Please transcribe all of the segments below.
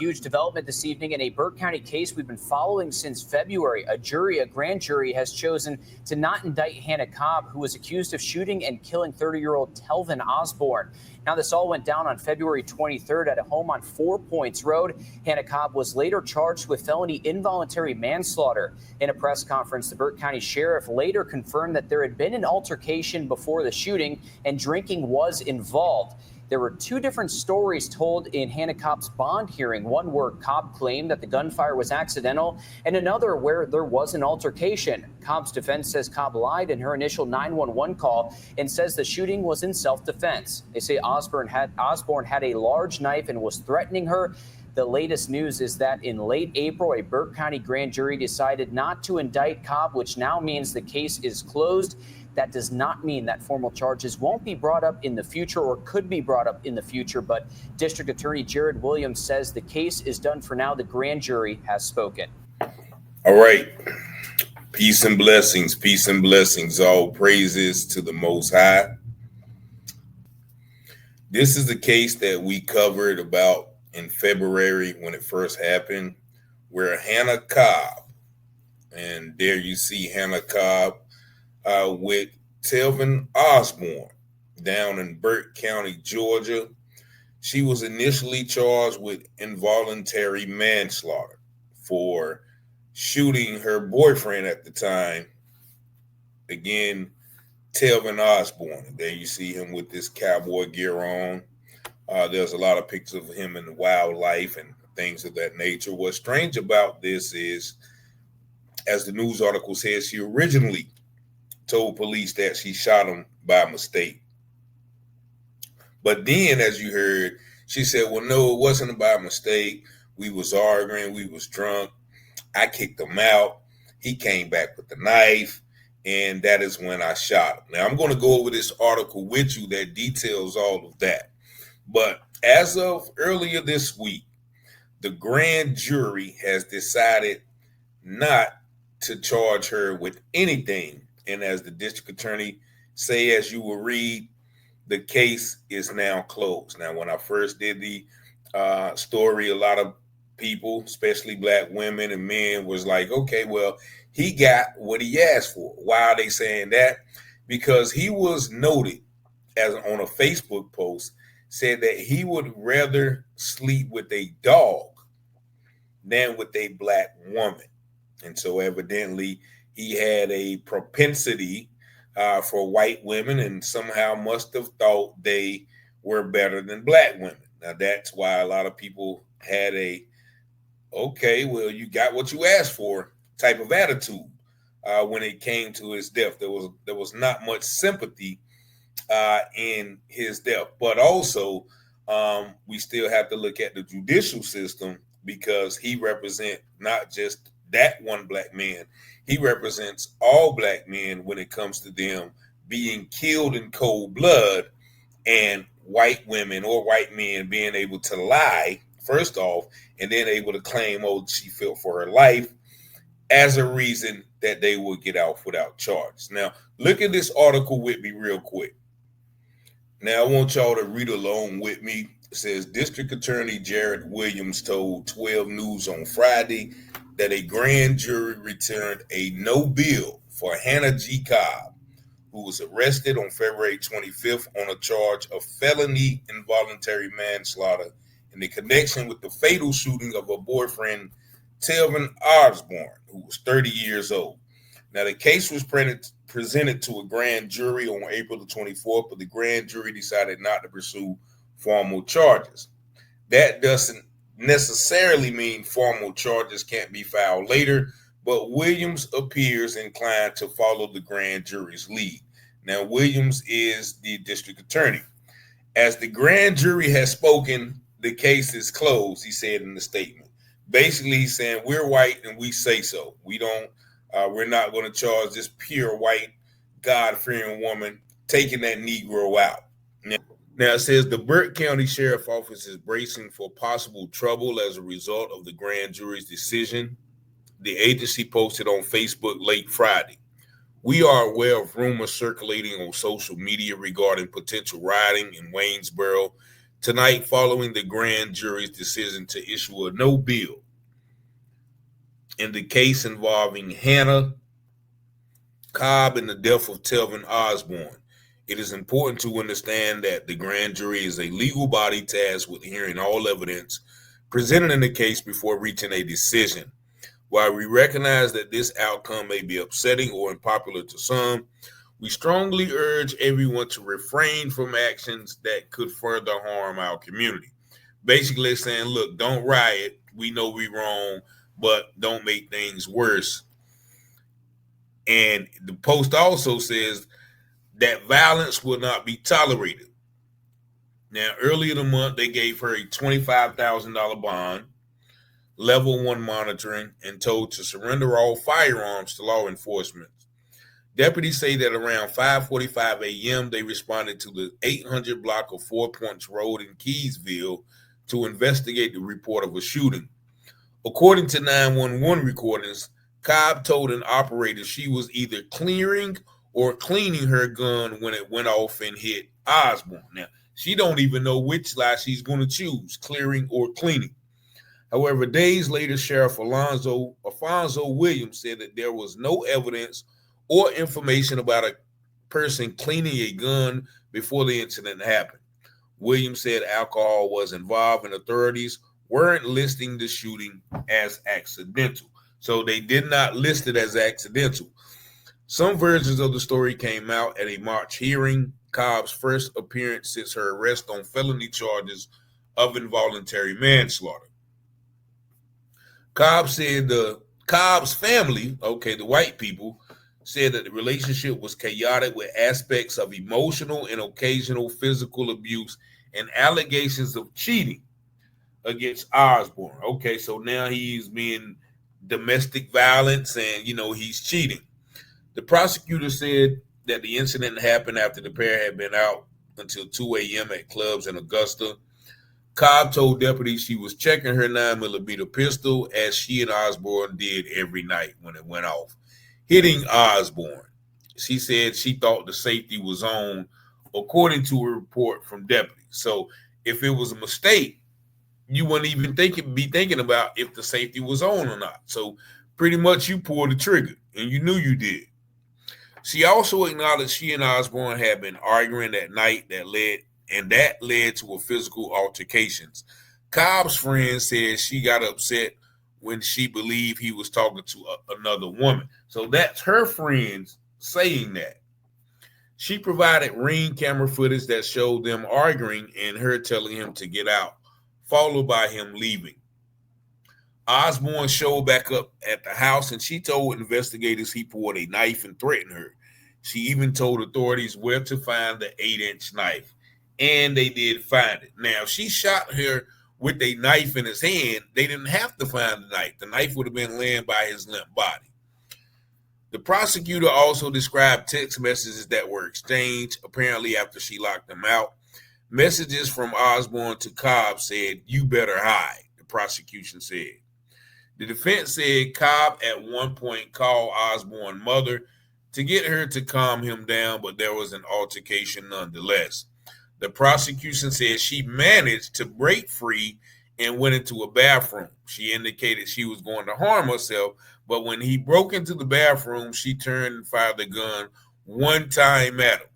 huge development this evening in a Burke County case we've been following since February. A grand jury has chosen to not indict Hannah Cobb, who was accused of shooting and killing 30-year-old Telvin Osbourne. Now, this all went down on February 23rd at a home on 4 Points Road. Hannah Cobb was later charged with felony involuntary manslaughter. In a press conference, the Burke County Sheriff later confirmed that there had been an altercation before the shooting and drinking was involved. There were two different stories told in Hannah Cobb's bond hearing, one where Cobb claimed that the gunfire was accidental and another where there was an altercation. Cobb's defense says Cobb lied in her initial 911 call and says the shooting was in self-defense. They say Osbourne had a large knife and was threatening her. The latest news is that in late April, a Burke County grand jury decided not to indict Cobb, which now means the case is closed. That does not mean that formal charges won't be brought up in the future or could be brought up in the future, but District Attorney Jared Williams says the case is done for now. The grand jury has spoken. All right. Peace and blessings. Peace and blessings. All praises to the Most High. This is the case that we covered about in February when it first happened, where Hannah Cobb, and there you see Hannah Cobb, with Telvin Osbourne down in Burke County, Georgia. She was initially charged with involuntary manslaughter for shooting her boyfriend at the time. Again, Telvin Osbourne. There you see him with this cowboy gear on. There's a lot of pictures of him in the wildlife and things of that nature. What's strange about this is, as the news article says, she originally told police that she shot him by mistake. But then, as you heard, she said, well, no, it wasn't by mistake. We was arguing. We was drunk. I kicked him out. He came back with the knife, and that is when I shot him. Now, I'm going to go over this article with you that details all of that. But as of earlier this week, the grand jury has decided not to charge her with anything. And as the district attorney say, as you will read, the case is now closed. Now, when I first did the story, a lot of people, especially black women and men, was like, okay, well, he got what he asked for. Why are they saying that? Because he was noted as on a Facebook post, said that he would rather sleep with a dog than with a black woman. And so evidently he had a propensity for white women and somehow must have thought they were better than black women. Now, that's why a lot of people had a, okay, well, you got what you asked for type of attitude when it came to his death. There was not much sympathy in his death. But also, we still have to look at the judicial system, because he represents not just that one black man. He represents all black men when it comes to them being killed in cold blood, and white women or white men being able to lie, first off, and then able to claim, oh, she felt for her life as a reason that they will get off without charge. Now, look at this article with me real quick. Now, I want y'all to read along with me. It says, District Attorney Jared Williams told 12 News on Friday that a grand jury returned a no bill for Hannah G. Cobb, who was arrested on February 25th on a charge of felony involuntary manslaughter in the connection with the fatal shooting of her boyfriend, Telvin Osbourne, who was 30 years old. Now, the case was presented to a grand jury on April the 24th, but the grand jury decided not to pursue formal charges. That doesn't necessarily mean formal charges can't be filed later, but Williams appears inclined to follow the grand jury's lead. Now, Williams is the district attorney. As the grand jury has spoken, the case is closed, he said in the statement. Basically, he's saying we're white and we say so. We're not going to charge this pure white, God-fearing woman taking that Negro out. Now, it says the Burke County Sheriff Office is bracing for possible trouble as a result of the grand jury's decision. The agency posted on Facebook late Friday. We are aware of rumors circulating on social media regarding potential rioting in Waynesboro tonight following the grand jury's decision to issue a no bill in the case involving Hannah Cobb and the death of Telvin Osbourne. It is important to understand that the grand jury is a legal body tasked with hearing all evidence presented in the case before reaching a decision. While we recognize that this outcome may be upsetting or unpopular to some, we strongly urge everyone to refrain from actions that could further harm our community. Basically saying, look, don't riot. We know we're wrong, but don't make things worse. And the post also says that violence will not be tolerated. Now, earlier in the month, they gave her a $25,000 bond, level 1 monitoring, and told to surrender all firearms to law enforcement. Deputies say that around 5:45 a.m., they responded to the 800 block of 4 Points Road in Keysville to investigate the report of a shooting. According to 911 recordings, Cobb told an operator she was either clearing or cleaning her gun when it went off and hit Osbourne. Now, she don't even know which lie she's going to choose, clearing or cleaning. However, days later, Sheriff Alfonso Williams said that there was no evidence or information about a person cleaning a gun before the incident happened. Williams said alcohol was involved and authorities weren't listing the shooting as accidental. So they did not list it as accidental. Some versions of the story came out at a March hearing, Cobb's first appearance since her arrest on felony charges of involuntary manslaughter. Cobb said Cobb's family, the white people, said that the relationship was chaotic with aspects of emotional and occasional physical abuse and allegations of cheating against Osbourne. Okay, so now he's being domestic violence and, he's cheating. The prosecutor said that the incident happened after the pair had been out until 2 a.m. at clubs in Augusta. Cobb told deputies she was checking her 9mm pistol as she and Osbourne did every night when it went off, hitting Osbourne. She said she thought the safety was on, according to a report from deputies. So if it was a mistake, you wouldn't even be thinking about if the safety was on or not. So pretty much you pulled the trigger, and you knew you did. She also acknowledged she and Osbourne had been arguing that night that led to a physical altercations. Cobb's friend said she got upset when she believed he was talking to another woman. So that's her friends saying that. She provided Ring camera footage that showed them arguing and her telling him to get out, followed by him leaving. Osbourne showed back up at the house and she told investigators he pulled a knife and threatened her. She even told authorities where to find the 8-inch knife, and they did find it. Now, if she shot her with a knife in his hand, they didn't have to find the knife. The knife would have been laying by his limp body. The prosecutor also described text messages that were exchanged, apparently after she locked them out. Messages from Osbourne to Cobb said, "You better hide," the prosecution said. The defense said Cobb at one point called Osbourne's mother to get her to calm him down, but there was an altercation nonetheless. The prosecution said she managed to break free and went into a bathroom. She indicated she was going to harm herself, but when he broke into the bathroom, she turned and fired the gun one time at him.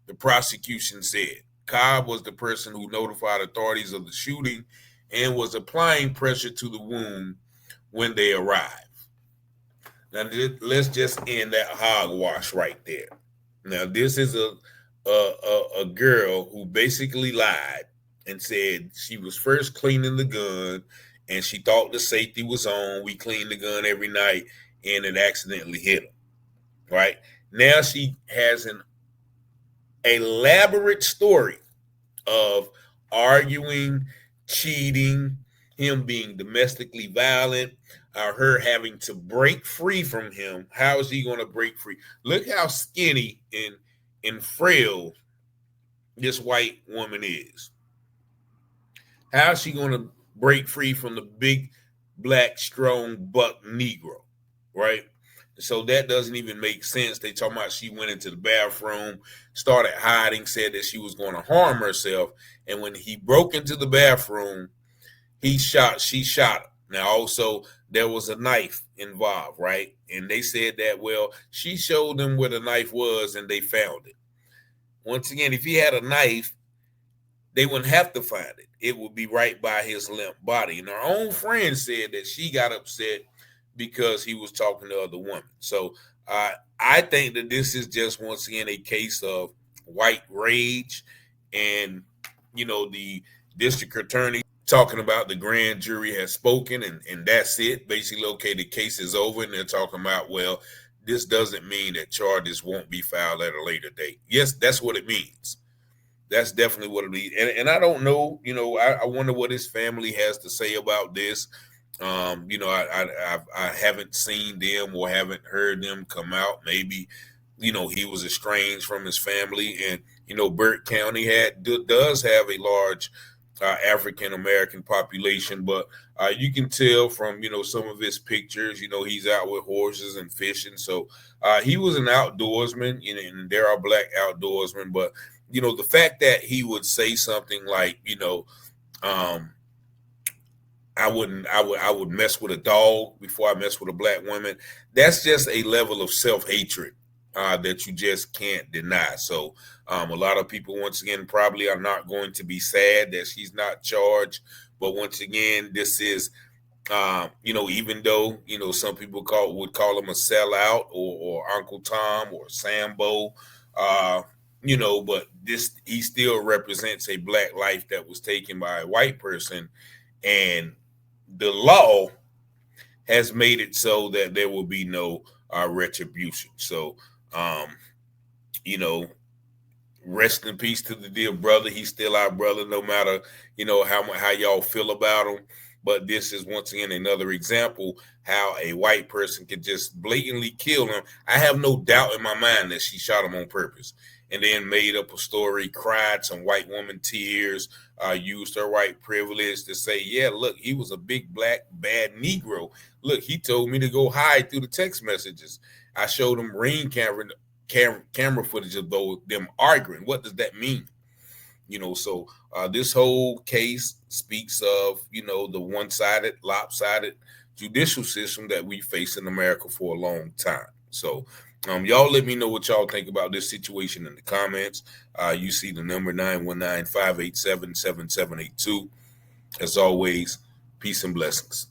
The prosecution said Cobb was the person who notified authorities of the shooting and was applying pressure to the wound when they arrived. Now, let's just end that hogwash right there. Now, this is a girl who basically lied and said she was first cleaning the gun and she thought the safety was on. We clean the gun every night and it accidentally hit him, right? Now she has an elaborate story of arguing, cheating, him being domestically violent, her having to break free from him. How is he going to break free? Look how skinny and frail this white woman is. How is she going to break free from the big, black, strong, buck Negro, right? So that doesn't even make sense. They talking about she went into the bathroom, started hiding, said that she was going to harm herself. And when he broke into the bathroom, she shot him. Now, also, there was a knife involved, right? And they said that, well, she showed them where the knife was and they found it. Once again, if he had a knife, they wouldn't have to find it. It would be right by his limp body. And her own friend said that she got upset because he was talking to other women. So I think that this is just, once again, a case of white rage. And, the district attorney talking about the grand jury has spoken, and that's it. Basically, okay, the case is over, and they're talking about, well, this doesn't mean that charges won't be filed at a later date. Yes, that's what it means. That's definitely what it means. And I don't know, I wonder what his family has to say about this. I haven't seen them or haven't heard them come out. Maybe, he was estranged from his family, and Burke County does have a large African American population, but you can tell from some of his pictures. He's out with horses and fishing, so he was an outdoorsman. And there are black outdoorsmen, but the fact that he would say something like, I would mess with a dog before I mess with a black woman. That's just a level of self-hatred that you just can't deny. So a lot of people, once again, probably are not going to be sad that she's not charged. But once again, this is, even though, some people would call him a sellout or Uncle Tom or Sambo, but he still represents a black life that was taken by a white person. And the law has made it so that there will be no retribution. So, rest in peace to the dear brother. He's still our brother, no matter, how y'all feel about him. But this is, once again, another example how a white person could just blatantly kill him. I have no doubt in my mind that she shot him on purpose, and then made up a story, cried some white woman tears, used her white privilege to say, yeah, look, he was a big, black, bad Negro. Look, he told me to go hide through the text messages. I showed him ring camera footage of them arguing. What does that mean? So this whole case speaks of, the one-sided, lopsided judicial system that we face in America for a long time. So y'all let me know what y'all think about this situation in the comments. You see the number 919-587-7782. As always, peace and blessings.